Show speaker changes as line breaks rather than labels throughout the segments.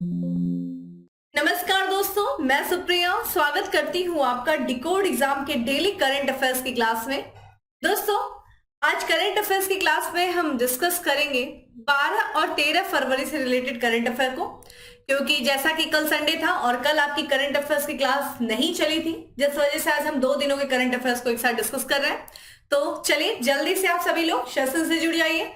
नमस्कार दोस्तों, मैं सुप्रिया स्वागत करती हूँ आपका डिकोड एग्जाम के डेली करंट अफेयर्स की क्लास में। दोस्तों, आज करंट अफेयर्स की क्लास में हम डिस्कस करेंगे 12 और 13 फरवरी से रिलेटेड करंट अफेयर को, क्योंकि जैसा कि कल संडे था और कल आपकी करंट अफेयर्स की क्लास नहीं चली थी, जिस वजह से आज हम 2 दिनों के करंट अफेयर्स को एक साथ डिस्कस कर रहे हैं। तो चलिए जल्दी से आप सभी लोग सेशन से जुड़ जाइए,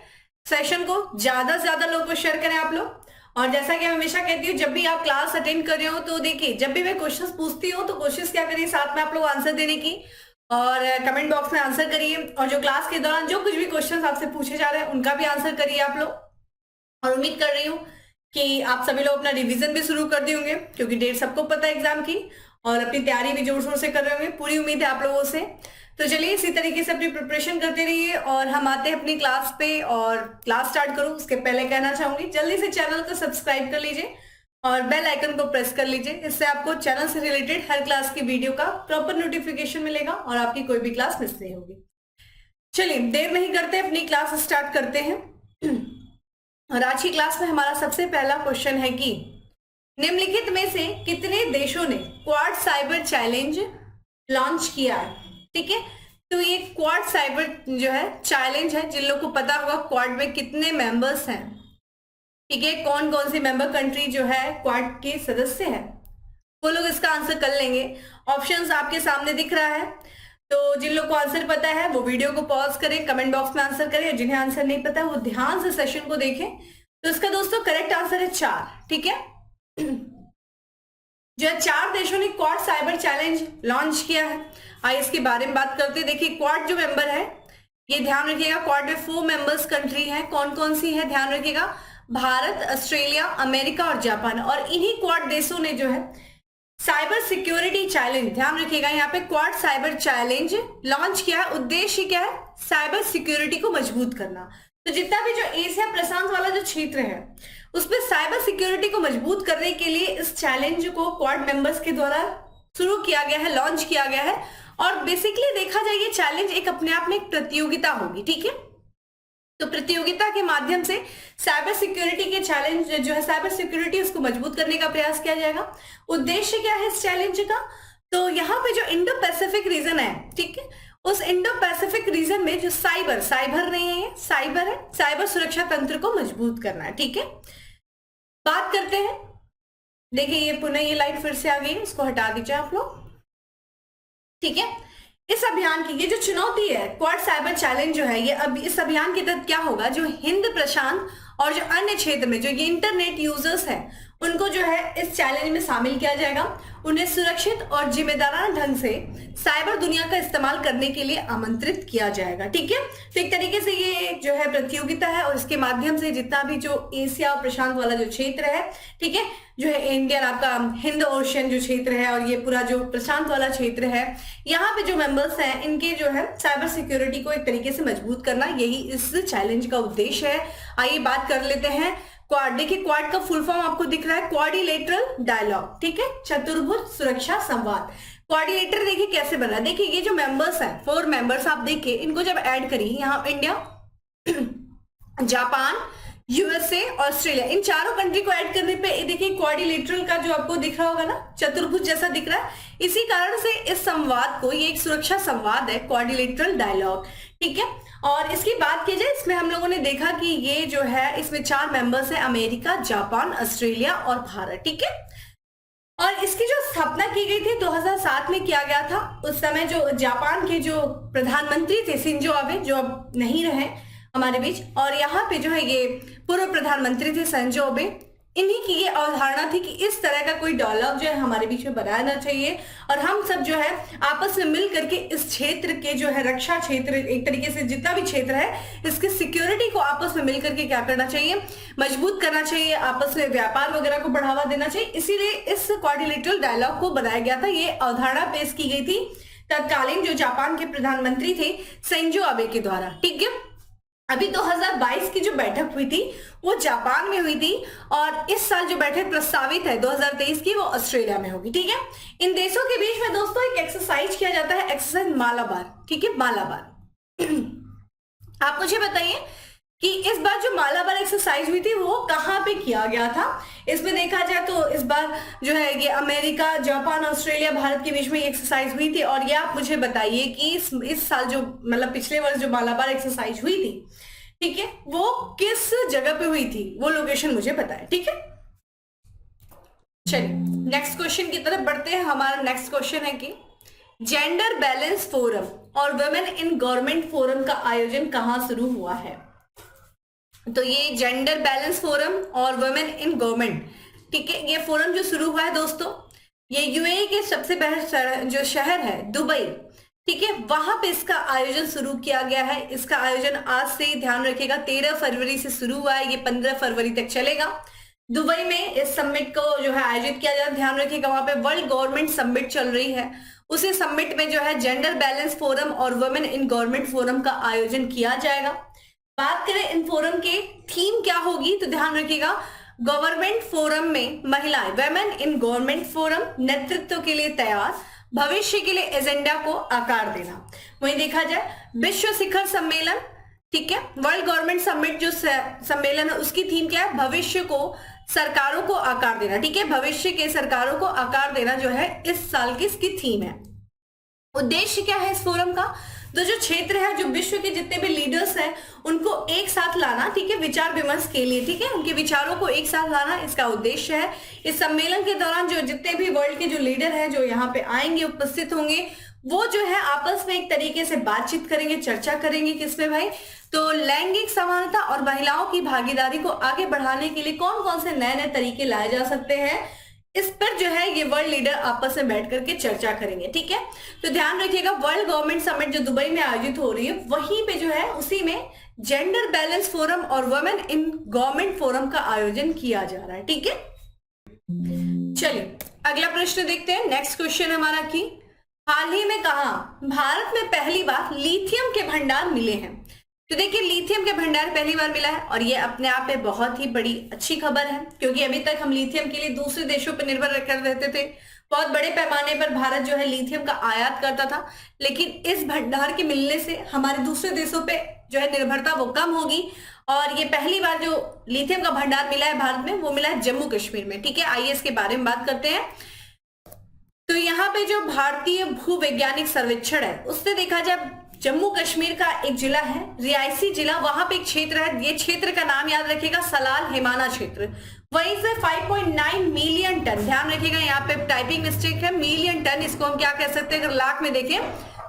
सेशन को ज्यादा से ज्यादा लोगों को शेयर करें आप लोग। और जैसा कि मैं हमेशा कहती हूँ, जब भी आप क्लास अटेंड कर रहे हो तो देखिए, जब भी मैं क्वेश्चंस पूछती हूँ तो कोशिश क्या करिए साथ में आप लोग आंसर देने की, और कमेंट बॉक्स में आंसर करिए। और जो क्लास के दौरान जो कुछ भी क्वेश्चंस आपसे पूछे जा रहे हैं उनका भी आंसर करिए आप लोग। और उम्मीद कर रही हूँ कि आप सभी लोग अपना रिवीजन भी शुरू कर दिए होंगे, क्योंकि डेट सबको पता है एग्जाम की, और अपनी तैयारी भी जोर शोर से कर रहे होंगे। पूरी उम्मीद है आप लोगों से। तो चलिए इसी तरीके से अपनी प्रिपरेशन करते रहिए और हम आते हैं अपनी क्लास पे। और क्लास स्टार्ट करूं उसके पहले कहना चाहूंगी, जल्दी से चैनल को सब्सक्राइब कर लीजिए और बेल आइकन को प्रेस कर लीजिए। इससे आपको चैनल से रिलेटेड हर क्लास की वीडियो का प्रॉपर नोटिफिकेशन मिलेगा और आपकी कोई भी क्लास मिस नहीं होगी। चलिए देर नहीं करते, अपनी क्लास स्टार्ट करते हैं। और आज की क्लास में हमारा सबसे पहला क्वेश्चन है कि निम्नलिखित में से कितने देशों ने क्वाड साइबर चैलेंज लॉन्च किया है। ठीक है, तो ये क्वाड साइबर जो है चैलेंज है, जिन लोगों को पता होगा क्वाड में कितने मेंबर्स हैं, ठीक है, कौन कौन सी मेंबर कंट्री जो है क्वाड के सदस्य है, वो लोग इसका आंसर कर लेंगे। ऑप्शंस आपके सामने दिख रहा है, तो जिन लोग को आंसर पता है वो वीडियो को पॉज करें, कमेंट बॉक्स में आंसर करें। जिन्हें आंसर नहीं पता है वो ध्यान से सेशन को देखें। तो इसका दोस्तों करेक्ट आंसर है 4। ठीक है, जो 4 देशों ने क्वाड साइबर चैलेंज लॉन्च किया है। आइए इसके बारे में बात करते हैं। देखिए, क्वाड जो मेंबर है, ये ध्यान रखिएगा, क्वाड में 4 मेंबर्स कंट्री है। कौन कौन सी है ध्यान रखिएगा, भारत, ऑस्ट्रेलिया, अमेरिका और जापान। और इन्हीं क्वाड देशों ने जो है साइबर सिक्योरिटी चैलेंज, ध्यान रखिएगा यहाँ पे, क्वाड साइबर चैलेंज लॉन्च किया है। उद्देश्य क्या है, साइबर सिक्योरिटी को मजबूत करना। तो जितना भी जो एशिया प्रशांत वाला जो क्षेत्र है उसमें साइबर सिक्योरिटी को मजबूत करने के लिए इस चैलेंज को क्वाड मेंबर्स के द्वारा शुरू किया गया है, लॉन्च किया गया है। और बेसिकली देखा जाए ये चैलेंज एक अपने आप में एक प्रतियोगिता होगी। ठीक है, तो प्रतियोगिता के माध्यम से साइबर सिक्योरिटी के चैलेंज जो है, साइबर सिक्योरिटी उसको मजबूत करने का प्रयास किया जाएगा। उद्देश्य क्या है इस चैलेंज का, तो यहाँ पे जो इंडो पैसिफिक रीजन है, ठीक है, उस इंडो पैसिफिक रीजन में जो साइबर नहीं है, साइबर है, साइबर सुरक्षा तंत्र को मजबूत करना है। ठीक है, बात करते हैं। देखिए ये पुनः ये लाइट फिर से आ गई, इसको हटा दीजिए आप लोग। ठीक है, इस अभियान की ये जो चुनौती है, क्वाड साइबर चैलेंज जो है, ये अब इस अभियान के तहत क्या होगा, जो हिंद प्रशांत और जो अन्य क्षेत्र में जो ये इंटरनेट यूजर्स हैं उनको जो है इस चैलेंज में शामिल किया जाएगा। उन्हें सुरक्षित और जिम्मेदाराना ढंग से साइबर दुनिया का इस्तेमाल करने के लिए आमंत्रित किया जाएगा। ठीक है, तो एक तरीके से ये जो है प्रतियोगिता है और इसके माध्यम से जितना भी जो एशिया और प्रशांत वाला जो क्षेत्र है, ठीक है, जो है इंडियन आपका हिंद ओशियन जो क्षेत्र है और ये पूरा जो प्रशांत वाला क्षेत्र है, यहाँ पे जो मेंबर्स हैं इनके जो है साइबर सिक्योरिटी को एक तरीके से मजबूत करना, यही इस चैलेंज का उद्देश्य है। आइए बात कर लेते हैं क्वाड। देखिए क्वाड का फुल फॉर्म आपको दिख रहा है, क्वाड्रिलेटरल डायलॉग। ठीक है, चतुर्भुज सुरक्षा संवाद। क्वाड्रिलेटर देखिए कैसे बना, देखिए ये जो मेंबर्स हैं 4 मेंबर्स आप देखिए, इनको जब ऐड करिए, यहाँ इंडिया, जापान, यूएसए, ऑस्ट्रेलिया, इन चारों कंट्री को ऐड करने पे देखिए क्वाड्रिलेटरल का जो आपको दिख रहा होगा ना, चतुर्भुज जैसा दिख रहा है। इसी कारण से इस संवाद को, ये एक सुरक्षा संवाद है, क्वाड्रिलेटरल डायलॉग। ठीक है, और इसकी बात की जाए, इसमें हम लोगों ने देखा कि ये जो है इसमें 4 मेंबर्स हैं, अमेरिका, जापान, ऑस्ट्रेलिया और भारत। ठीक है, और इसकी जो स्थापना की गई थी 2007 में किया गया था। उस समय जो जापान के जो प्रधानमंत्री थे शिंजो आबे, जो अब नहीं रहे हमारे बीच, और यहाँ पे जो है ये पूर्व प्रधानमंत्री थे शिंजो आबे, इन्हीं की ये अवधारणा थी कि इस तरह का कोई डायलॉग जो है हमारे बीच में बनाना चाहिए और हम सब जो है आपस में मिल करके इस क्षेत्र के जो है रक्षा क्षेत्र, एक तरीके से जितना भी क्षेत्र है इसके सिक्योरिटी को आपस में मिल करके क्या करना चाहिए, मजबूत करना चाहिए, आपस में व्यापार वगैरह को बढ़ावा देना चाहिए। इसीलिए इस क्वाड्रिलेटरल डायलॉग को बनाया गया था। ये अवधारणा पेश की गई थी तत्कालीन जो जापान के प्रधानमंत्री थे शिंजो आबे के द्वारा। ठीक है, अभी 2022 की जो बैठक हुई थी वो जापान में हुई थी और इस साल जो बैठक प्रस्तावित है 2023 की वो ऑस्ट्रेलिया में होगी। ठीक है, इन देशों के बीच में दोस्तों एक एक्सरसाइज किया जाता है, एक्सरसाइज मालाबार। ठीक है, मालाबार। आप मुझे बताइए कि इस बार जो मालाबार एक्सरसाइज हुई थी वो कहाँ पे किया गया था। इसमें देखा जाए तो इस बार जो है ये अमेरिका, जापान, ऑस्ट्रेलिया, भारत के बीच में एक्सरसाइज हुई थी। और ये आप मुझे बताइए कि इस साल जो मतलब पिछले वर्ष जो मालाबार एक्सरसाइज हुई थी, ठीक है, वो किस जगह पे हुई थी, वो लोकेशन मुझे बताएं। ठीक है, चलिए नेक्स्ट क्वेश्चन की तरफ बढ़ते हैं। हमारा नेक्स्ट क्वेश्चन है कि जेंडर बैलेंस फोरम और वुमेन इन गवर्नमेंट फोरम का आयोजन कहाँ शुरू हुआ है। तो ये जेंडर बैलेंस फोरम और वुमेन इन गवर्नमेंट, ठीक है, ये फोरम जो शुरू हुआ है दोस्तों, ये यूएई के सबसे बड़ा जो शहर है दुबई, ठीक है, वहां पे इसका आयोजन शुरू किया गया है। इसका आयोजन आज से ही ध्यान रखिएगा 13 फरवरी से शुरू हुआ है, ये 15 फरवरी तक चलेगा। दुबई में इस समिट को जो है आयोजित किया जाए, ध्यान रखिएगा वहां पे वर्ल्ड गवर्नमेंट समिट चल रही है, उसी समिट में जो है जेंडर बैलेंस फोरम और वुमेन इन गवर्नमेंट फोरम का आयोजन किया जाएगा। बात करें इन फोरम के थीम क्या होगी, तो ध्यान रखिएगा गवर्नमेंट फोरम में महिलाएं, वुमेन इन गवर्नमेंट फोरम, नेतृत्व के लिए तैयार, भविष्य के लिए एजेंडा को आकार देना। वहीं देखा जाए विश्व शिखर सम्मेलन, ठीक है, वर्ल्ड गवर्नमेंट समिट जो सम्मेलन है उसकी थीम क्या है, भविष्य को सरकारों को आकार देना। ठीक है, भविष्य के सरकारों को आकार देना जो है इस साल की इसकी थीम है। उद्देश्य क्या है इस फोरम का, तो जो क्षेत्र है, जो विश्व के जितने भी लीडर्स हैं उनको एक साथ लाना, ठीक है, विचार विमर्श के लिए, ठीक है, उनके विचारों को एक साथ लाना इसका उद्देश्य है। इस सम्मेलन के दौरान जो जितने भी वर्ल्ड के जो लीडर हैं जो यहाँ पे आएंगे, उपस्थित होंगे, वो जो है आपस में एक तरीके से बातचीत करेंगे, चर्चा करेंगे किसमें भाई, तो लैंगिक समानता और महिलाओं की भागीदारी को आगे बढ़ाने के लिए कौन कौन से नए नए तरीके लाए जा सकते हैं, इस पर जो है ये वर्ल्ड लीडर आपस में बैठ करके चर्चा करेंगे। ठीक है, तो ध्यान रखिएगा वर्ल्ड गवर्नमेंट समिट जो दुबई में आयोजित हो रही है, वहीं पे जो है उसी में जेंडर बैलेंस फोरम और वुमेन इन गवर्नमेंट फोरम का आयोजन किया जा रहा है। ठीक है, चलिए अगला प्रश्न देखते हैं। नेक्स्ट क्वेश्चन हमारा की हाल ही में कहा भारत में पहली बार लिथियम के भंडार मिले हैं। तो देखिए लिथियम के भंडार पहली बार मिला है और ये अपने आप में बहुत ही बड़ी अच्छी खबर है, क्योंकि अभी तक हम लिथियम के लिए दूसरे देशों पर निर्भर कर रहते थे। बहुत बड़े पैमाने पर भारत जो है लिथियम का आयात करता था, लेकिन इस भंडार के मिलने से हमारे दूसरे देशों पे जो है निर्भरता वो कम होगी। और ये पहली बार जो लिथियम का भंडार मिला है भारत में, वो मिला है जम्मू कश्मीर में। ठीक है, आइए इसके बारे में बात करते हैं। तो यहाँ पे जो भारतीय भूवैज्ञानिक सर्वेक्षण है उससे देखा जाए जम्मू कश्मीर का एक जिला है रियासी जिला, वहां पे एक क्षेत्र है, ये क्षेत्र का नाम याद रखिएगा सलाल हेमाना क्षेत्र, वहीं से 5.9 मिलियन टन, ध्यान रखिएगा यहाँ पे टाइपिंग मिस्टेक है, मिलियन टन, इसको हम क्या कह सकते हैं अगर लाख में देखें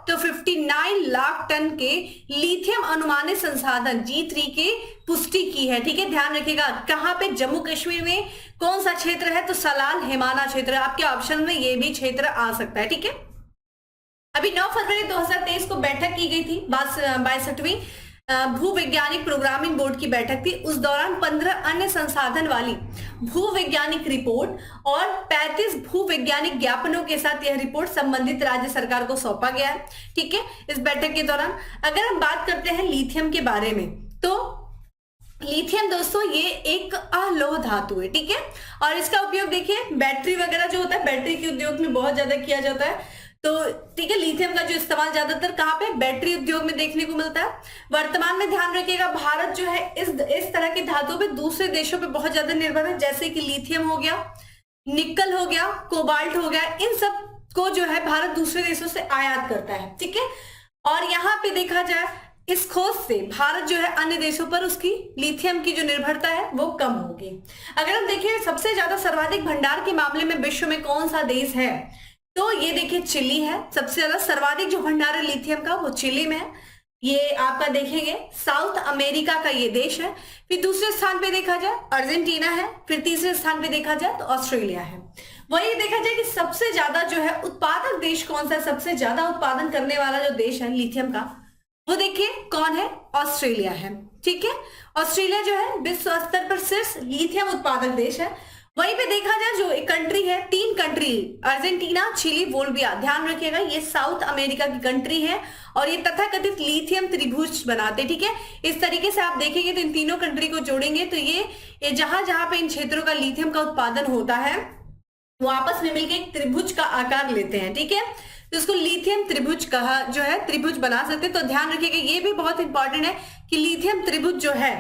तो 59 लाख टन के लिथियम अनुमानित संसाधन G3 की पुष्टि की है। ठीक है, ध्यान रखिएगा कहाँ पे, जम्मू कश्मीर में कौन सा क्षेत्र है, तो सलाल हेमाना क्षेत्र, आपके ऑप्शन में ये भी क्षेत्र आ सकता है। ठीक है, अभी 9 फरवरी 2023 को बैठक की गई थी, 62वीं भूवैज्ञानिक प्रोग्रामिंग बोर्ड की बैठक थी। उस दौरान 15 अन्य संसाधन वाली भूवैज्ञानिक रिपोर्ट और 35 भूवैज्ञानिक ज्ञापनों के साथ यह रिपोर्ट संबंधित राज्य सरकार को सौंपा गया है। ठीक है, इस बैठक के दौरान अगर हम बात करते हैं लिथियम के बारे में, तो लिथियम दोस्तों ये एक अलोह धातु है। ठीक है, और इसका उपयोग देखिए बैटरी वगैरह जो होता है, बैटरी के उद्योग में बहुत ज्यादा किया जाता है। तो ठीक है, लिथियम का जो इस्तेमाल ज्यादातर कहाँ पे, बैटरी उद्योग में देखने को मिलता है। वर्तमान में ध्यान रखिएगा भारत जो है इस तरह की धातुओं पे दूसरे देशों पे बहुत ज्यादा निर्भर है, जैसे कि लिथियम हो गया, निकल हो गया, कोबाल्ट हो गया, इन सब को जो है भारत दूसरे देशों से आयात करता है। ठीक है, और यहाँ पे देखा जाए इस खोज से भारत जो है अन्य देशों पर उसकी लिथियम की जो निर्भरता है वो कम होगी। अगर हम देखें सबसे ज्यादा सर्वाधिक भंडार के मामले में विश्व में कौन सा देश है, तो ये देखिए चिली है, सबसे ज्यादा सर्वाधिक जो भंडार है लिथियम का वो चिली में है। ये आपका देखेंगे साउथ अमेरिका का ये देश है। फिर दूसरे स्थान पे देखा जाए अर्जेंटीना है, फिर तीसरे स्थान पे देखा जाए तो ऑस्ट्रेलिया है। वही देखा जाए कि सबसे ज्यादा जो है उत्पादक देश कौन सा है, सबसे ज्यादा उत्पादन करने वाला जो देश है लिथियम का, वो देखिए कौन है, ऑस्ट्रेलिया है। ठीक है, ऑस्ट्रेलिया जो है विश्व स्तर पर शीर्ष लिथियम उत्पादक देश है। वहीं पे देखा जाए जो एक कंट्री है, 3 कंट्री अर्जेंटीना, चिली, बोलिविया, ध्यान रखिएगा ये साउथ अमेरिका की कंट्री है और ये तथाकथित लिथियम त्रिभुज बनाते। ठीक है, इस तरीके से आप देखेंगे तो इन तीनों कंट्री को जोड़ेंगे तो ये जहां जहां पे इन क्षेत्रों का लिथियम का उत्पादन होता है वो आपस में मिलकर एक त्रिभुज का आकार लेते हैं। ठीक है, तो इसको लिथियम त्रिभुज कहा जो है त्रिभुज बना सकते हैं। तो ध्यान रखिएगा, ये भी बहुत इंपॉर्टेंट है कि लिथियम त्रिभुज जो है,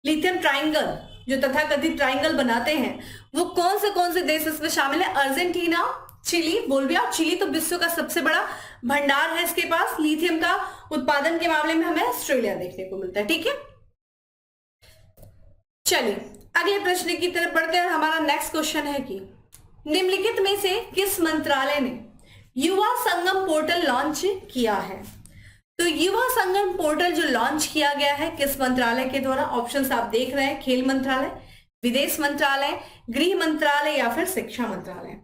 लिथियम ट्राइंगल जो तथाकथित ट्राइंगल बनाते हैं, वो कौन से देश इसमें शामिल है? Argentina, chilli, Bolivia. चिली तो विश्व का सबसे बड़ा भंडार है इसके पास लिथियम का। उत्पादन के मामले में हमें ऑस्ट्रेलिया देखने को मिलता है। ठीक है, चलिए अगले प्रश्न की तरफ बढ़ते हैं। हमारा नेक्स्ट क्वेश्चन है कि निम्नलिखित में से किस मंत्रालय ने युवा संगम पोर्टल लॉन्च किया है? तो युवा संगम पोर्टल जो लॉन्च किया गया है किस मंत्रालय के द्वारा? ऑप्शंस आप देख रहे हैं, खेल मंत्रालय, विदेश मंत्रालय, गृह मंत्रालय या फिर शिक्षा मंत्रालय।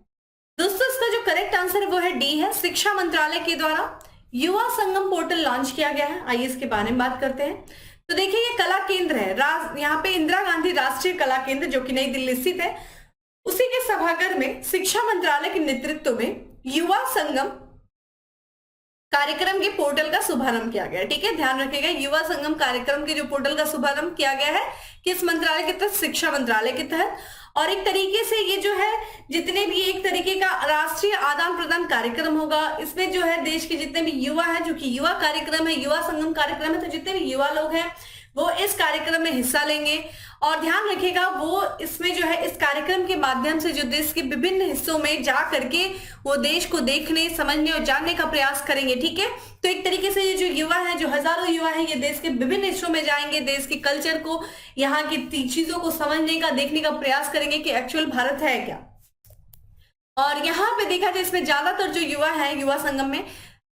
दोस्तों इसका जो करेक्ट आंसर है वो है डी है, शिक्षा मंत्रालय के द्वारा युवा संगम पोर्टल लॉन्च किया गया है। आइए इसके बारे में बात करते हैं। तो देखिए ये कला केंद्र है, यहाँ पे इंदिरा गांधी राष्ट्रीय कला केंद्र जो कि नई दिल्ली स्थित है, उसी के सभागार में शिक्षा मंत्रालय के नेतृत्व में युवा संगम कार्यक्रम के पोर्टल का शुभारंभ किया गया है। ठीक है, ध्यान रखिएगा, युवा संगम कार्यक्रम के जो पोर्टल का शुभारंभ किया गया है किस मंत्रालय के तहत? शिक्षा मंत्रालय के तहत। और एक तरीके से ये जो है जितने भी एक तरीके का राष्ट्रीय आदान प्रदान कार्यक्रम होगा, इसमें जो है देश के जितने भी युवा हैं, जो कि युवा कार्यक्रम है, युवा संगम कार्यक्रम है, तो जितने भी युवा लोग हैं वो इस कार्यक्रम में हिस्सा लेंगे। और ध्यान रखिएगा वो इसमें जो है इस कार्यक्रम के माध्यम से जो देश के विभिन्न हिस्सों में जा करके वो देश को देखने, समझने और जानने का प्रयास करेंगे। ठीक है, तो एक तरीके से ये जो युवा है, जो हजारों युवा है, ये देश के विभिन्न हिस्सों में जाएंगे, देश के कल्चर को, यहाँ की चीजों को समझने का, देखने का प्रयास करेंगे कि एक्चुअल भारत है क्या। और यहाँ पे देखा जाए इसमें ज्यादातर जो युवा है युवा संगम में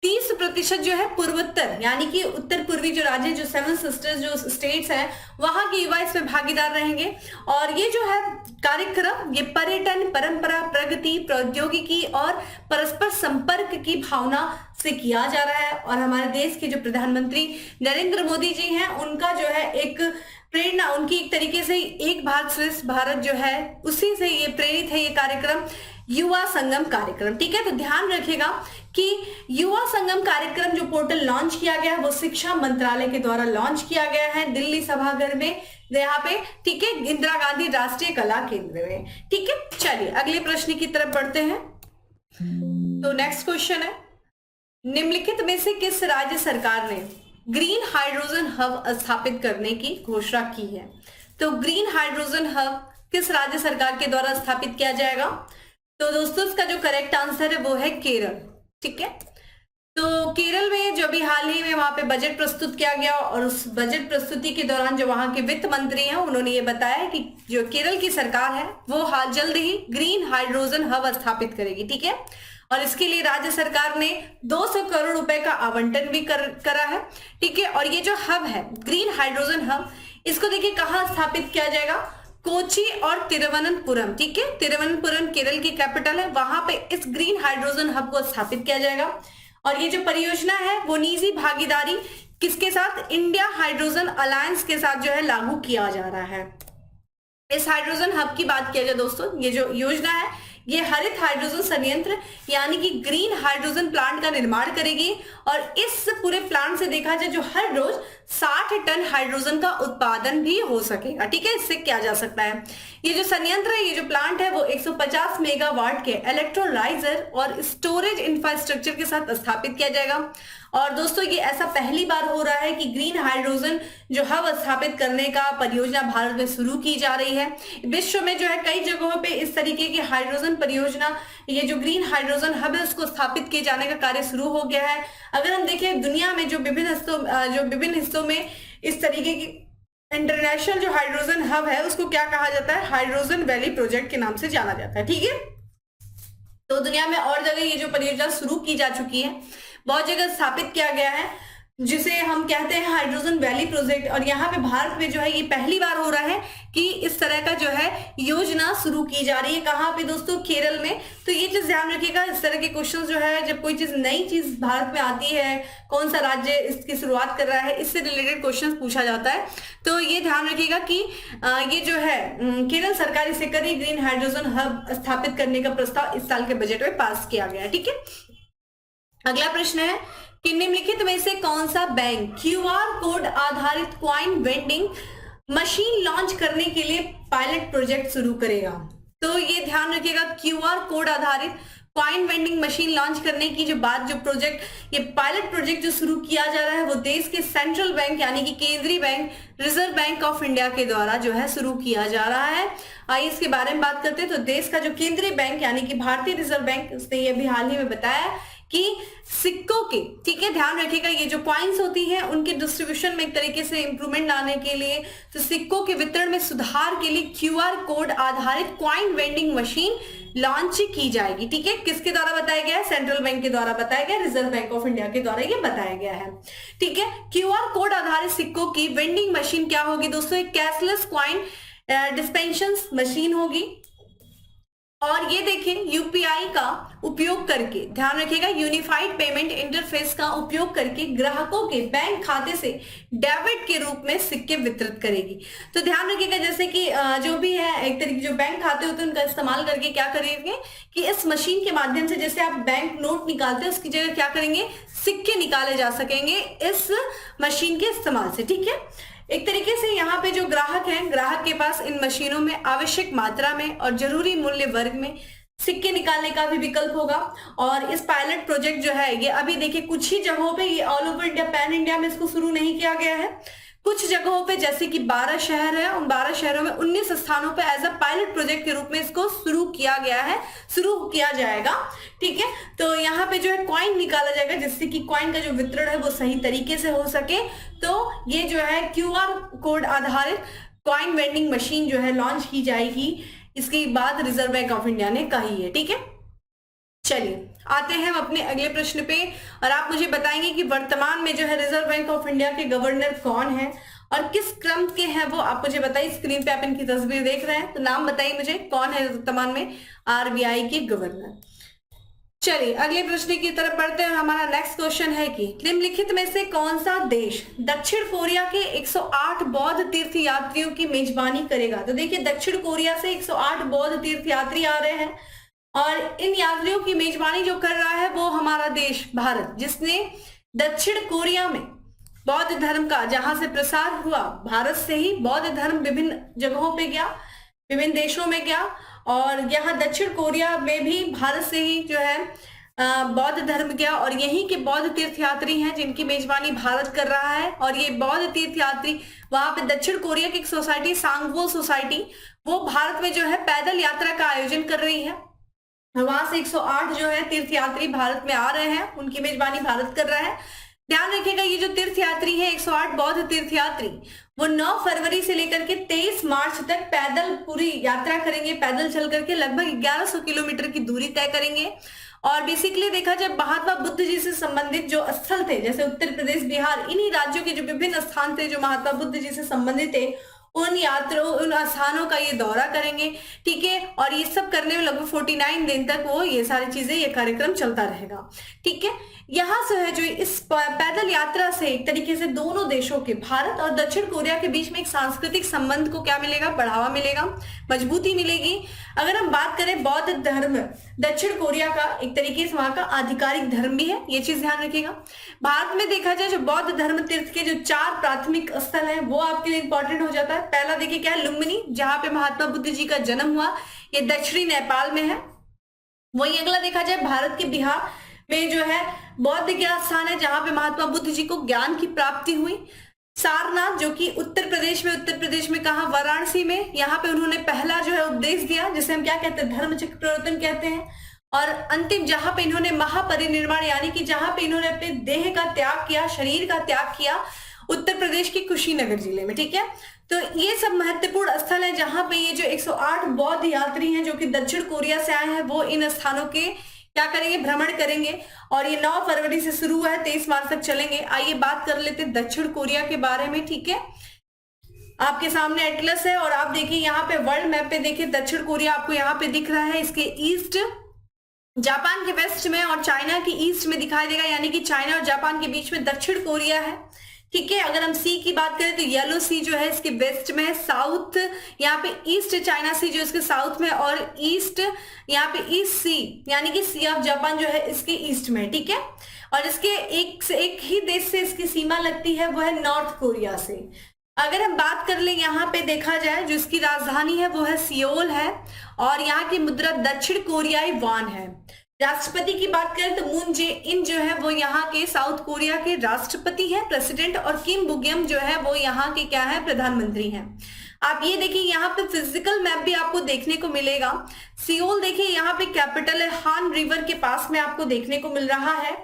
30% जो है पूर्वोत्तर यानी कि उत्तर पूर्वी जो राज्य, जो 7 सिस्टर्स जो स्टेट्स हैं, वहां के युवा इसमें भागीदार रहेंगे। और ये जो है कार्यक्रम ये पर्यटन, परंपरा, प्रगति, प्रौद्योगिकी और परस्पर संपर्क की भावना से किया जा रहा है। और हमारे देश के जो प्रधानमंत्री नरेंद्र मोदी जी हैं, उनका जो है एक प्रेरणा, उनकी एक तरीके से एक भारत श्रेष्ठ भारत जो है उसी से ये प्रेरित है ये कार्यक्रम, युवा संगम कार्यक्रम। ठीक है, तो ध्यान रखिएगा कि युवा संगम कार्यक्रम जो पोर्टल लॉन्च किया गया है वो शिक्षा मंत्रालय के द्वारा लॉन्च किया गया है दिल्ली सभागार में, यहाँ पे। ठीक है, इंदिरा गांधी राष्ट्रीय कला केंद्र में। ठीक है, चलिए अगले प्रश्न की तरफ बढ़ते हैं। तो नेक्स्ट क्वेश्चन है, निम्नलिखित में से किस राज्य सरकार ने ग्रीन हाइड्रोजन हब स्थापित करने की घोषणा की है? तो ग्रीन हाइड्रोजन हब किस राज्य सरकार के द्वारा स्थापित किया जाएगा? तो दोस्तों इसका जो करेक्ट आंसर है वो है केरल। ठीक है, तो केरल में जो अभी हाल ही में वहां पे बजट प्रस्तुत किया गया और उस बजट प्रस्तुति के दौरान जो वहां के वित्त मंत्री हैं उन्होंने ये बताया कि जो केरल की सरकार है वो हाल जल्द ही ग्रीन हाइड्रोजन हब स्थापित करेगी। ठीक है, और इसके लिए राज्य सरकार ने 200 करोड़ रुपए का आवंटन भी करा है। ठीक है, और ये जो हब है ग्रीन हाइड्रोजन हब, इसको देखिए कहाँ स्थापित किया जाएगा? कोची और तिरुवनंतपुरम। ठीक है, तिरुवनंतपुरम केरल की कैपिटल है, वहां पे इस ग्रीन हाइड्रोजन हब को स्थापित किया जाएगा। और ये जो परियोजना है वो निजी भागीदारी किसके साथ? इंडिया हाइड्रोजन अलायंस के साथ जो है लागू किया जा रहा है। इस हाइड्रोजन हब की बात किया जाए दोस्तों, ये जो योजना है ये हरित हाइड्रोजन संयंत्र यानी कि ग्रीन हाइड्रोजन प्लांट का निर्माण करेगी। और इस पूरे प्लांट से देखा जाए जो हर रोज 60 टन हाइड्रोजन का उत्पादन भी हो सकेगा। ठीक है, इससे क्या जा सकता है, ये जो संयंत्र है, ये जो प्लांट है वो 150 मेगावाट के इलेक्ट्रोलाइजर और स्टोरेज इंफ्रास्ट्रक्चर के साथ स्थापित किया जाएगा। और दोस्तों ये ऐसा पहली बार हो रहा है कि ग्रीन हाइड्रोजन जो हब स्थापित करने का परियोजना भारत में शुरू की जा रही है। विश्व में जो है कई जगहों पे इस तरीके की हाइड्रोजन परियोजना, ये जो ग्रीन हाइड्रोजन हब है उसको स्थापित किए जाने का कार्य शुरू हो गया है। अगर हम देखें दुनिया में जो विभिन्न हिस्सों में इस तरीके की इंटरनेशनल जो हाइड्रोजन हब है उसको क्या कहा जाता है? हाइड्रोजन वैली प्रोजेक्ट के नाम से जाना जाता है। ठीक है, तो दुनिया में और जगह ये जो परियोजना शुरू की जा चुकी है, बहुत जगह स्थापित किया गया है, जिसे हम कहते हैं हाइड्रोजन वैली प्रोजेक्ट। और यहाँ पे भारत में जो है ये पहली बार हो रहा है कि इस तरह का जो है योजना शुरू की जा रही है। कहाँ पे दोस्तों? केरल में। तो ये चीज ध्यान रखिएगा, इस तरह के क्वेश्चन जो है जब कोई चीज नई चीज भारत में आती है, कौन सा राज्य इसकी शुरुआत कर रहा है, इससे रिलेटेड क्वेश्चन पूछा जाता है। तो ये ध्यान रखिएगा कि ये जो है केरल सरकार इसे करी, ग्रीन हाइड्रोजन हब स्थापित करने का प्रस्ताव इस साल के बजट में पास किया गया है। ठीक है, अगला प्रश्न है कि निम्नलिखित में से कौन सा बैंक क्यूआर कोड आधारित कॉइन वेंडिंग मशीन लॉन्च करने के लिए पायलट प्रोजेक्ट शुरू करेगा? तो ये ध्यान रखिएगा, क्यूआर कोड आधारित कॉइन वेंडिंग मशीन लॉन्च करने की जो बात, जो प्रोजेक्ट, ये पायलट प्रोजेक्ट जो शुरू किया जा रहा है वो देश के सेंट्रल बैंक यानी कि केंद्रीय bank reserve bank of India के द्वारा जो है शुरू किया जा रहा है। आइए इसके बारे में बात करते हैं। तो देश का जो केंद्रीय बैंक यानी कि भारतीय रिजर्व बैंक, उसने ये भी हाल ही में बताया कि सिक्कों के, ठीक है, ध्यान रखिएगा, ये जो कॉइन्स होती हैं उनके डिस्ट्रीब्यूशन में एक तरीके से इंप्रूवमेंट लाने के लिए, तो सिक्कों के वितरण में सुधार के लिए क्यूआर कोड आधारित कॉइन वेंडिंग मशीन लॉन्च की जाएगी। ठीक है, किसके द्वारा बताया गया है? सेंट्रल बैंक के द्वारा बताया गया, रिजर्व बैंक ऑफ इंडिया के द्वारा ये बताया गया है। ठीक है, क्यूआर कोड आधारित सिक्कों की वेंडिंग मशीन क्या होगी दोस्तों? एक कैशलेस कॉइन डिस्पेंशन मशीन होगी। और ये देखें, यूपीआई का उपयोग करके, ध्यान रखिएगा, यूनिफाइड पेमेंट इंटरफेस का उपयोग करके ग्राहकों के बैंक खाते से डेबिट के रूप में सिक्के वितरित करेगी। तो ध्यान रखिएगा, जैसे कि जो भी है एक तरीके जो बैंक खाते होते हैं उनका इस्तेमाल करके क्या करेंगे कि इस मशीन के माध्यम से, जैसे आप बैंक नोट निकालते हैं उसकी जगह क्या करेंगे, सिक्के निकाले जा सकेंगे इस मशीन के इस्तेमाल से। ठीक है, एक तरीके से यहाँ पे जो ग्राहक हैं, ग्राहक के पास इन मशीनों में आवश्यक मात्रा में और जरूरी मूल्य वर्ग में सिक्के निकालने का भी विकल्प होगा। और इस पायलट प्रोजेक्ट जो है ये अभी देखिए कुछ ही जगहों पे, ये all over India, pan India में इसको शुरू नहीं किया गया है। कुछ जगहों पे जैसे कि 12 शहर है, उन 12 शहरों में 19 स्थानों पे एज अ पायलट प्रोजेक्ट के रूप में इसको शुरू किया गया है, शुरू किया जाएगा। ठीक है, तो यहाँ पे जो है कॉइन निकाला जाएगा जिससे कि कॉइन का जो वितरण है वो सही तरीके से हो सके। तो ये जो है क्यूआर कोड आधारित कॉइन वेंडिंग मशीन जो है लॉन्च की जाएगी, इसकी बात रिजर्व बैंक ऑफ इंडिया ने कही है। ठीक है, चलिए आते हैं हम अपने अगले प्रश्न पे, और आप मुझे बताएंगे कि वर्तमान में जो है रिजर्व बैंक ऑफ इंडिया के गवर्नर कौन है और किस क्रम के हैं वो आप मुझे बताइए। स्क्रीन पे आप इनकी तस्वीर देख रहे हैं, तो नाम बताइए मुझे, कौन है वर्तमान में आरबीआई के गवर्नर। चलिए अगले प्रश्न की तरफ बढ़ते हैं। हमारा नेक्स्ट क्वेश्चन है कि निम्नलिखित में से कौन सा देश दक्षिण कोरिया के 108 बौद्ध तीर्थ यात्रियों की मेजबानी करेगा? तो देखिए, दक्षिण कोरिया से 108 बौद्ध तीर्थ यात्री आ रहे हैं और इन यात्रियों की मेजबानी जो कर रहा है वो हमारा देश भारत, जिसने दक्षिण कोरिया में बौद्ध धर्म का जहां से प्रसार हुआ, भारत से ही बौद्ध धर्म विभिन्न जगहों पे गया, विभिन्न देशों में गया, और यहाँ दक्षिण कोरिया में भी भारत से ही जो है बौद्ध धर्म गया, और यहीं के बौद्ध तीर्थ यात्री हैं जिनकी मेजबानी भारत कर रहा है। और ये बौद्ध तीर्थ यात्री वहां पे दक्षिण कोरिया की एक सोसाइटी, सांगवो सोसाइटी, वो भारत में जो है पैदल यात्रा का आयोजन कर रही है। वहां से 108 जो है तीर्थ यात्री भारत में आ रहे हैं, उनकी मेजबानी भारत कर रहा है। ध्यान रखिएगा, ये जो तीर्थ यात्री है 108 बौद्ध तीर्थ यात्री, वो 9 फरवरी से लेकर के 23 मार्च तक पैदल पूरी यात्रा करेंगे, पैदल चल करके लगभग 1100 किलोमीटर की दूरी तय करेंगे। और बेसिकली देखा जाए, महात्मा बुद्ध जी से संबंधित जो स्थल थे, जैसे उत्तर प्रदेश, बिहार, इन्हीं राज्यों के जो विभिन्न स्थान थे जो महात्मा बुद्ध जी से संबंधित थे, उन स्थानों का ये दौरा करेंगे। ठीक है, और ये सब करने में लगभग 49 दिन तक वो ये सारी चीजें, ये कार्यक्रम चलता रहेगा। ठीक है, यहाँ से है जो इस पैदल यात्रा से एक तरीके से दोनों देशों के, भारत और दक्षिण कोरिया के बीच में एक सांस्कृतिक संबंध को क्या मिलेगा? बढ़ावा मिलेगा, मजबूती मिलेगी। अगर हम बात करें बौद्ध धर्म, दक्षिण कोरिया का एक तरीके से वहां का आधिकारिक धर्म भी है, ये चीज ध्यान रखिएगा। भारत में देखा जाए जो बौद्ध धर्म तीर्थ के जो 4 प्राथमिक स्थल है वो आपके लिए इंपॉर्टेंट हो जाता है। पहला देखिए क्या है, लुम्बिनी, जहां पे महात्मा बुद्ध जी का जन्म हुआ, ये दक्षिणी नेपाल में है। वही अगला देखा जाए भारत के बिहार में जो है बौद्ध ज्ञान स्थान है, जहां पे महात्मा बुद्ध जी को ज्ञान की प्राप्ति हुई। सारनाथ जो कि उत्तर प्रदेश में कहा, वाराणसी में, यहाँ पे उन्होंने पहला जो है उपदेश दिया, जिसे हम क्या कहते हैं, धर्म चक्र प्रवर्तन कहते हैं। और अंतिम जहां पे इन्होंने महापरिनिर्वाण, यानी कि जहां पे इन्होंने अपने देह का त्याग किया, शरीर का त्याग किया, उत्तर प्रदेश के कुशीनगर जिले में। ठीक है, तो ये सब महत्वपूर्ण स्थल है जहां पे ये जो 108 बौद्ध यात्री हैं जो कि दक्षिण कोरिया से आए हैं, वो इन स्थानों के क्या करेंगे, भ्रमण करेंगे। और ये 9 फरवरी से शुरू हुआ है, 23 मार्च तक चलेंगे। आइए बात कर लेते हैं दक्षिण कोरिया के बारे में। ठीक है, आपके सामने एटलस है और आप देखिए यहाँ पे वर्ल्ड मैप पे देखिए दक्षिण कोरिया आपको यहाँ पे दिख रहा है, इसके ईस्ट, जापान के वेस्ट में और चाइना के ईस्ट में दिखाई देगा, यानी कि चाइना और जापान के बीच में दक्षिण कोरिया है। ठीक है, अगर हम सी की बात करें तो येलो सी जो है इसके वेस्ट में है, साउथ यहाँ पे ईस्ट चाइना सी जो इसके साउथ में, और ईस्ट यहाँ पे ईस्ट सी यानी कि सी ऑफ जापान जो है इसके ईस्ट में। ठीक है, और इसके एक ही देश से इसकी सीमा लगती है, वो है नॉर्थ कोरिया से। अगर हम बात कर ले, यहाँ पे देखा जाए जो इसकी राजधानी है वो है सियोल है, और यहाँ की मुद्रा दक्षिण कोरियाई वॉन है। राष्ट्रपति की बात करें तो मून जे इन जो है वो यहाँ के साउथ कोरिया के राष्ट्रपति हैं, प्रेसिडेंट, और किम बुगयम जो है वो यहाँ के क्या है, प्रधानमंत्री हैं। आप ये देखिए यहाँ पे फिजिकल मैप भी आपको देखने को मिलेगा। सियोल देखिए यहाँ पे कैपिटल है, हान रिवर के पास में आपको देखने को मिल रहा है।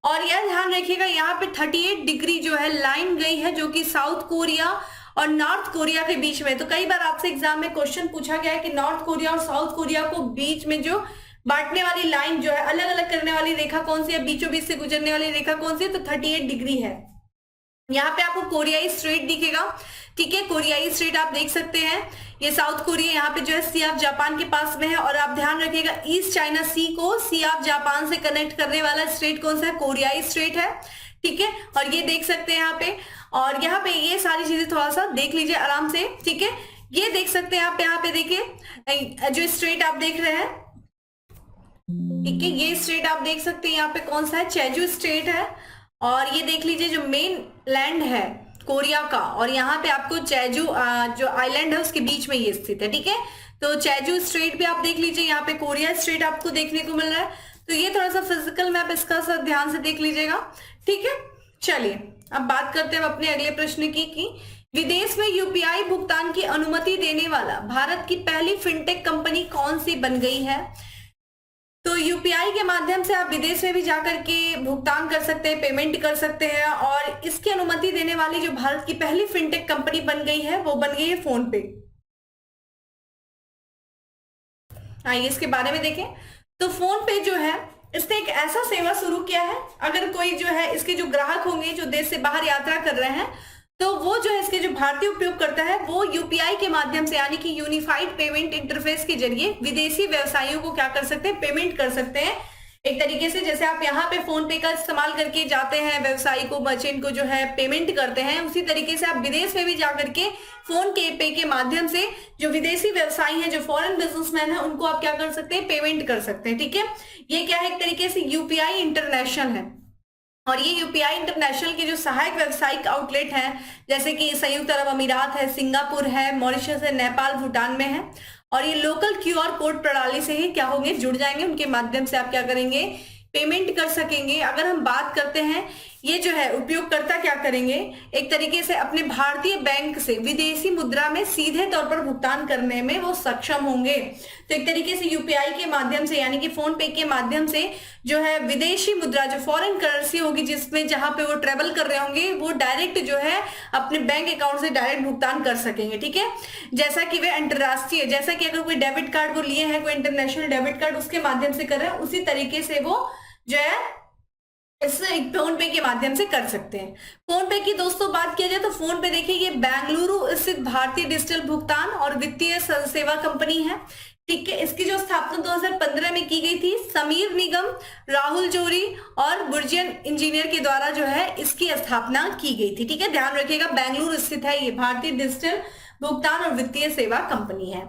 और यह ध्यान रखिएगा यहाँ पे 38 डिग्री जो है लाइन गई है, जो कि साउथ कोरिया और नॉर्थ कोरिया के बीच में। तो कई बार आपसे एग्जाम में क्वेश्चन पूछा गया है कि नॉर्थ कोरिया और साउथ कोरिया को बीच में जो बांटने वाली लाइन जो है, अलग अलग करने वाली रेखा कौन सी है, बीचों बीच से गुजरने वाली रेखा कौन सी है, तो 38 डिग्री है। यहाँ पे आपको कोरियाई स्ट्रेट दिखेगा, ठीक है, कोरियाई स्ट्रेट आप देख सकते हैं। ये साउथ कोरिया यहाँ पे जो है सी ऑफ जापान के पास में है। और आप ध्यान रखिएगा ईस्ट चाइना सी को सी ऑफ जापान से कनेक्ट करने वाला स्ट्रेट कौन सा है, कोरियाई स्ट्रेट है, ठीक है। और ये देख सकते हैं यहाँ पे, और यहाँ पे ये सारी चीजें थोड़ा सा देख लीजिए आराम से, ठीक है। ये देख सकते हैं आप यहाँ पे देखिए जो स्ट्रेट आप देख रहे हैं, ठीक है, ये स्ट्रेट आप देख सकते हैं यहाँ पे कौन सा है, चेजू स्ट्रेट है। और ये देख लीजिए जो मेन लैंड है कोरिया का, और यहाँ पे आपको चेजू जो आइलैंड है उसके बीच में ये स्थित है, ठीक है। तो चेजू स्ट्रेट भी आप देख लीजिए, यहाँ पे कोरिया स्ट्रेट आपको देखने को मिल रहा है। तो ये थोड़ा सा फिजिकल मैप इसका सब ध्यान से देख लीजिएगा, ठीक है। चलिए अब बात करते हैं अपने अगले प्रश्न की कि विदेश में यूपीआई भुगतान की अनुमति देने वाला भारत की पहली फिनटेक कंपनी कौन सी बन गई है। तो यूपीआई के माध्यम से आप विदेश में भी जाकर के भुगतान कर सकते हैं, पेमेंट कर सकते हैं, और इसकी अनुमति देने वाली जो भारत की पहली फिनटेक कंपनी बन गई है वो बन गई है फोन पे। आइए इसके बारे में देखें। तो फोन पे जो है इसने एक ऐसा सेवा शुरू किया है, अगर कोई जो है इसके जो ग्राहक होंगे जो देश से बाहर यात्रा कर रहे हैं, तो वो जो है इसके जो भारतीय उपयोगकर्ता है वो यूपीआई के माध्यम से यानी कि यूनिफाइड पेमेंट इंटरफेस के जरिए विदेशी व्यवसायियों को क्या कर सकते हैं, पेमेंट कर सकते हैं। एक तरीके से जैसे आप यहाँ पे फोन पे का इस्तेमाल करके जाते हैं, व्यवसायी को, मर्चेंट को जो है पेमेंट करते हैं, उसी तरीके से आप विदेश में भी जाकर के फोन के पे के माध्यम से जो विदेशी व्यवसायी हैं, जो फॉरेन बिजनेसमैन है, उनको आप क्या कर सकते हैं, पेमेंट कर सकते हैं, ठीक है। ये क्या है, एक तरीके से यूपीआई इंटरनेशनल है। और ये यूपीआई इंटरनेशनल के जो सहायक व्यावसायिक आउटलेट हैं, जैसे कि संयुक्त अरब अमीरात है, सिंगापुर है, मॉरिशस है, नेपाल, भूटान में है। और ये लोकल क्यूआर कोड प्रणाली से ही क्या होंगे, जुड़ जाएंगे, उनके माध्यम से आप क्या करेंगे, पेमेंट कर सकेंगे। अगर हम बात करते हैं ये जो है उपयोगकर्ता क्या करेंगे, एक तरीके से अपने भारतीय बैंक से विदेशी मुद्रा में सीधे तौर पर भुगतान करने में वो सक्षम होंगे। तो एक तरीके से यूपीआई के माध्यम से यानी कि फोन पे के माध्यम से जो है विदेशी मुद्रा, जो फॉरेन करेंसी होगी, जिसमें जहां पे वो ट्रेवल कर रहे होंगे, वो डायरेक्ट जो है अपने बैंक अकाउंट से डायरेक्ट भुगतान कर सकेंगे, ठीक है। जैसा कि वे अंतरराष्ट्रीय, जैसा कि अगर कोई डेबिट कार्ड वो लिए हैं, कोई इंटरनेशनल डेबिट कार्ड उसके माध्यम से कर रहे हैं, उसी तरीके से वो जो है इस फोन पे के माध्यम से कर सकते हैं। फोन पे की दोस्तों बात किया जाए तो फोन पे देखिए ये बेंगलुरु स्थित भारतीय डिजिटल भुगतान और वित्तीय सेवा कंपनी है, ठीक है। इसकी जो स्थापना 2015 में की गई थी समीर निगम, राहुल जोरी और बुर्जियन इंजीनियर के द्वारा जो है इसकी स्थापना की गई थी, ठीक है। ध्यान रखिएगा बेंगलुरु स्थित है, ये भारतीय डिजिटल भुगतान और वित्तीय सेवा कंपनी है।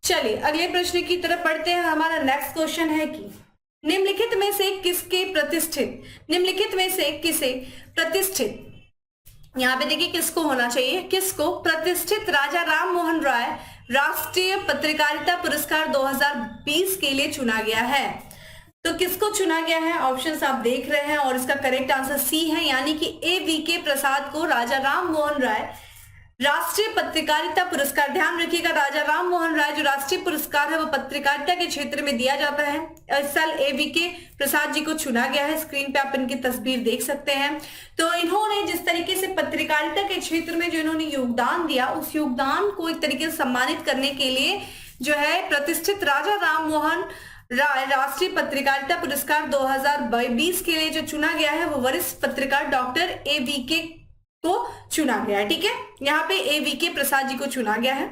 चलिए अगले प्रश्न की तरफ बढ़ते हैं। हमारा नेक्स्ट क्वेश्चन है कि निम्नलिखित में से किसे प्रतिष्ठित, यहाँ पे देखिए किसको होना चाहिए, किसको प्रतिष्ठित राजा राम मोहन राय राष्ट्रीय पत्रकारिता पुरस्कार 2020 के लिए चुना गया है। तो किसको चुना गया है, ऑप्शंस आप देख रहे हैं, और इसका करेक्ट आंसर सी है, यानी कि A.V.K. प्रसाद को राजा राम मोहन राय राष्ट्रीय पत्रकारिता पुरस्कार। ध्यान रखिएगा राजा राम मोहन राय जो राष्ट्रीय पुरस्कार है वो पत्रकारिता के क्षेत्र में दिया जाता है। इस साल A.V.K. प्रसाद जी को चुना गया है। स्क्रीन पे आप इनकी तस्वीर देख सकते हैं। तो इन्होंने जिस तरीके से पत्रकारिता के क्षेत्र में जो इन्होंने योगदान दिया, उस योगदान को एक तरीके से सम्मानित करने के लिए जो है प्रतिष्ठित राजा राम मोहन राय राष्ट्रीय पत्रकारिता पुरस्कार 2020 के लिए जो चुना गया है वो वरिष्ठ पत्रकार डॉक्टर A.V.K. को चुना गया है, ठीक है। यहाँ पे A.V.K. प्रसाद जी को चुना गया है।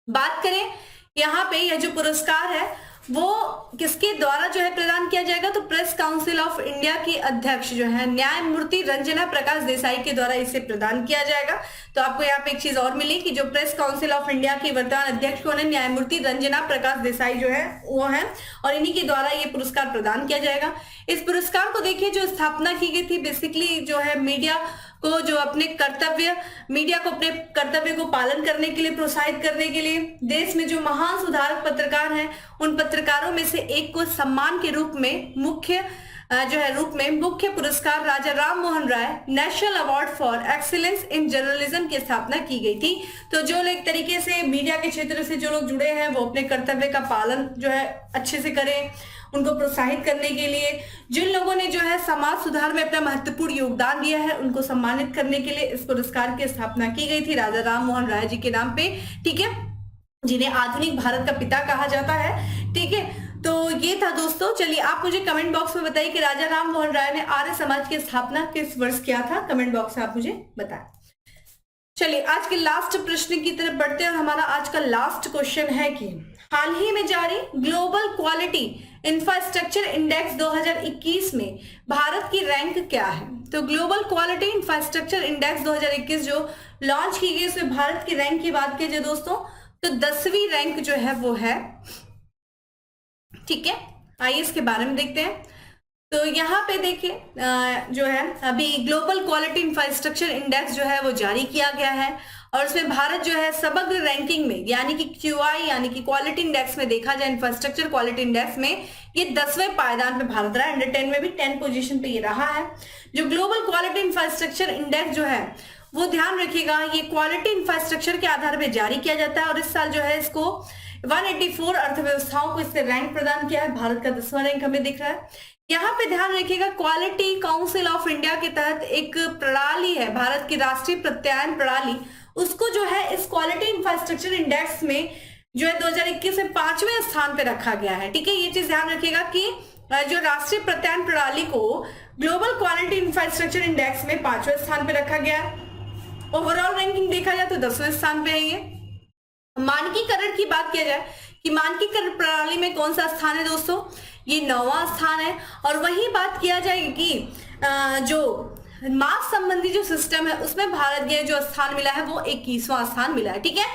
बात करें यहाँ पे यह जो पुरस्कार है वो किसके द्वारा जो है प्रदान किया जाएगा, तो प्रेस काउंसिल ऑफ इंडिया के अध्यक्ष जो है न्यायमूर्ति रंजना प्रकाश देसाई के द्वारा इसे प्रदान किया जाएगा। तो आपको यहाँ पे एक चीज और मिली कि जो प्रेस काउंसिल ऑफ इंडिया के वर्तमान अध्यक्ष कौन है, न्यायमूर्ति रंजना प्रकाश देसाई जो है वो है, और इन्हीं के द्वारा ये पुरस्कार प्रदान किया जाएगा। इस पुरस्कार को देखिए जो स्थापना की गई थी बेसिकली जो है मीडिया को जो अपने कर्तव्य, मीडिया को अपने कर्तव्य को पालन करने के लिए प्रोत्साहित करने के लिए देश में जो महान सुधारक पत्रकार हैं उन पत्रकारों में से एक को सम्मान के रूप में मुख्य पुरस्कार Raja Ram Mohan Roy national award for excellence in journalism की स्थापना की गई थी। तो जो एक तरीके से मीडिया के क्षेत्र से जो लोग जुड़े हैं वो अपने कर्तव्य का पालन जो है अच्छे से करें, उनको प्रोत्साहित करने के लिए जिन लोगों ने जो है समाज सुधार में अपना महत्वपूर्ण योगदान दिया है उनको सम्मानित करने के लिए इस पुरस्कार की स्थापना की गई थी राजा राम मोहन राय जी के नाम पे, ठीक है, जिन्हें आधुनिक भारत का पिता कहा जाता है, ठीक है। तो ये था दोस्तों। चलिए आप मुझे कमेंट बॉक्स में बताइए कि राजा राम मोहन राय ने आर्य समाज की स्थापना किस वर्ष किया था, कमेंट बॉक्स में आप मुझे बताएं। चलिए आज के लास्ट प्रश्न की तरफ बढ़ते हैं और हमारा आज का लास्ट क्वेश्चन है कि हाल ही में जारी ग्लोबल क्वालिटी इंफ्रास्ट्रक्चर इंडेक्स 2021 में भारत की रैंक क्या है। तो ग्लोबल क्वालिटी इंफ्रास्ट्रक्चर इंडेक्स 2021 जो लॉन्च की गई उसमें भारत की रैंक की बात की जाए दोस्तों तो 10वीं रैंक जो है वो है, ठीक है। आइए इसके बारे में देखते हैं। तो यहाँ पे देखिए जो है अभी ग्लोबल क्वालिटी इंफ्रास्ट्रक्चर इंडेक्स जो है वो जारी किया गया है और उसमें भारत जो है समग्र रैंकिंग में यानी कि QI यानी कि क्वालिटी इंडेक्स में देखा जाए इंफ्रास्ट्रक्चर क्वालिटी इंडेक्स में ये 10वें पायदान पे भारत रहा है। अंडर 10 में भी 10 पोजीशन पे ये रहा है। जो ग्लोबल क्वालिटी इंफ्रास्ट्रक्चर इंडेक्स जो है वो ध्यान रखिएगा ये क्वालिटी इंफ्रास्ट्रक्चर के आधार पर जारी किया जाता है और इस साल जो है इसको 184 अर्थव्यवस्थाओं को इससे रैंक प्रदान किया है। भारत का 10वां रैंक हमें दिख रहा है। यहाँ पे ध्यान रखिएगा क्वालिटी काउंसिल ऑफ इंडिया के तहत एक प्रणाली है भारत की राष्ट्रीय प्रत्यायन प्रणाली, उसको जो है इस क्वालिटी इंफ्रास्ट्रक्चर इंडेक्स में जो है 2021 में 5वें स्थान पे रखा गया है, ठीक है। ये चीज ध्यान रखिएगा कि जो राष्ट्रीय प्रत्यायन प्रणाली को ग्लोबल क्वालिटी इंफ्रास्ट्रक्चर इंडेक्स में 5वें स्थान पे रखा गया है। ओवरऑल रैंकिंग देखा जाए तो 10वें स्थान पे है ये। मानकीकरण की बात किया जाए कि मानकीकरण प्रणाली में कौन सा स्थान है दोस्तों, ये 9वां स्थान है। और वही बात किया जाए कि जो मास संबंधी जो सिस्टम है उसमें भारत ये जो स्थान मिला है वो 21वां स्थान मिला है, ठीक है।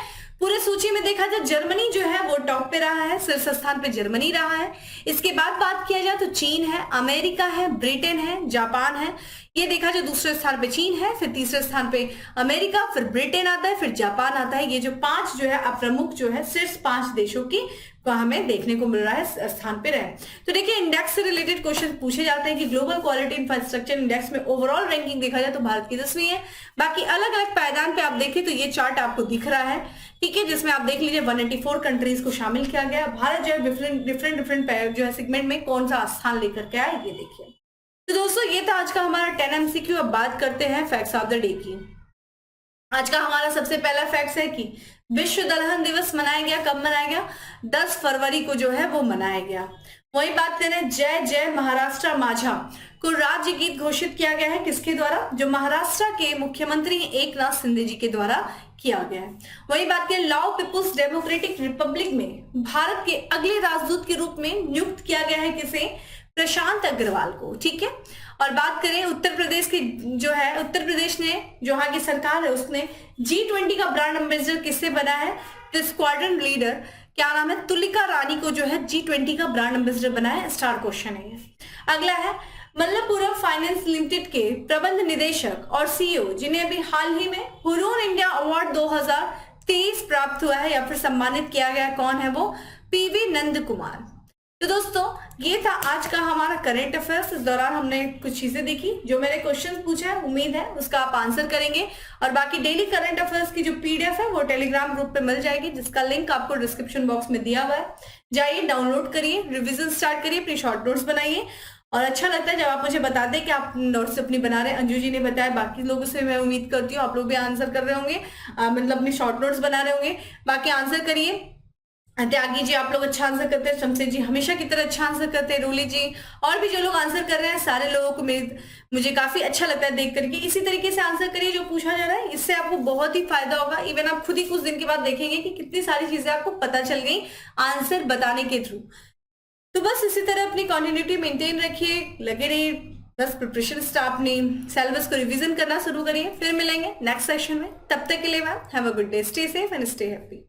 पूरे सूची में देखा जाए जर्मनी जो है वो टॉप पे रहा है, शीर्ष स्थान पे जर्मनी रहा है। इसके बाद बात किया जाए तो चीन है, अमेरिका है, ब्रिटेन है, जापान है। ये देखा जाए दूसरे स्थान पे चीन है, फिर तीसरे स्थान पे अमेरिका, फिर ब्रिटेन आता है, फिर जापान आता है। ये जो 5 जो है अप्रमुख जो है शीर्ष 5 देशों की हमें देखने को मिल रहा है स्थान पे रहे। तो देखिए इंडेक्स से रिलेटेड क्वेश्चन पूछे जाते हैं कि ग्लोबल क्वालिटी इंफ्रास्ट्रक्चर इंडेक्स में ओवरऑल रैंकिंग देखा जाए तो भारत की 10वीं है। बाकी अलग अलग पायदान पे आप देखें तो ये चार्ट आपको दिख रहा है, ठीक है, जिसमें आप देख लीजिए 184 कंट्रीज को शामिल किया गया। भारत जो है डिफरेंट जो है सेगमेंट में कौन सा स्थान लेकर के आया ये देखिए। तो दोस्तों ये था आज का हमारा 10 MCQ। अब बात करते हैं फैक्ट्स ऑफ द डे की। आज का हमारा सबसे पहला फैक्ट है कि विश्व दलहन दिवस मनाया गया, कब मनाया गया, 10 फरवरी को जो है वो मनाया गया। वही बात करें जय जय महाराष्ट्र माझा को राज्य गीत घोषित किया गया है, किसके द्वारा, जो महाराष्ट्र के मुख्यमंत्री एकनाथ शिंदे जी के द्वारा किया गया है। वही बात करें लाओ पीपुल्स डेमोक्रेटिक रिपब्लिक में भारत के अगले राजदूत के रूप में नियुक्त किया गया है किसे, प्रशांत अग्रवाल को, ठीक है। और बात करें उत्तर प्रदेश की जो है, उत्तर प्रदेश ने जो यहाँ की सरकार है उसने G20 का ब्रांड एम्बेसडर किससे बना है, तो स्क्वाड्रन लीडर क्या नाम है, तुलिका रानी को जो है G20 का ब्रांड एम्बेसडर बनाया है। स्टार क्वेश्चन है ये। अगला है मल्लपुरम फाइनेंस लिमिटेड के प्रबंध निदेशक और CEO जिन्हें अभी हाल ही में हुरून इंडिया अवार्ड 2023 प्राप्त हुआ है या फिर सम्मानित किया गया, कौन है वो, PV नंद कुमार। तो दोस्तों ये था आज का हमारा करंट अफेयर्स। इस दौरान हमने कुछ चीजें देखी, जो मैंने क्वेश्चन पूछा है उम्मीद है उसका आप आंसर करेंगे। और बाकी डेली करंट अफेयर्स की जो PDF है वो टेलीग्राम ग्रुप पे मिल जाएगी, जिसका लिंक आपको डिस्क्रिप्शन बॉक्स में दिया हुआ है। जाइए डाउनलोड करिए, रिविजन स्टार्ट करिए, अपनी शॉर्ट नोट्स बनाइए। और अच्छा लगता है जब आप मुझे बता दें कि आप नोट्स अपनी बना रहे हैं। अंजू जी ने बताया, बाकी लोगों से मैं उम्मीद करती हूँ आप लोग भी आंसर कर रहे होंगे, मतलब अपनी शॉर्ट नोट्स बना रहे होंगे। बाकी आंसर करिए। त्यागी जी आप लोग अच्छा आंसर करते हैं, शमशेर जी हमेशा की तरह अच्छा आंसर करते हैं, रूली जी और भी जो लोग आंसर कर रहे हैं सारे लोगों को मुझे काफी अच्छा लगता है देख करके। इसी तरीके से आंसर करिए जो पूछा जा रहा है, इससे आपको बहुत ही फायदा होगा। इवन आप खुद ही कुछ दिन के बाद देखेंगे कि कितनी सारी चीजें आपको पता चल गई आंसर बताने के थ्रू। तो बस इसी तरह अपनी कंटिन्यूटी मेंटेन रखिए, लगे रहिए, बस प्रिपरेशन स्टाफ ने सिलेबस को रिवीजन करना शुरू करिए। फिर मिलेंगे नेक्स्ट सेशन में, तब तक के लिए ma'am have a good day, stay safe and stay happy.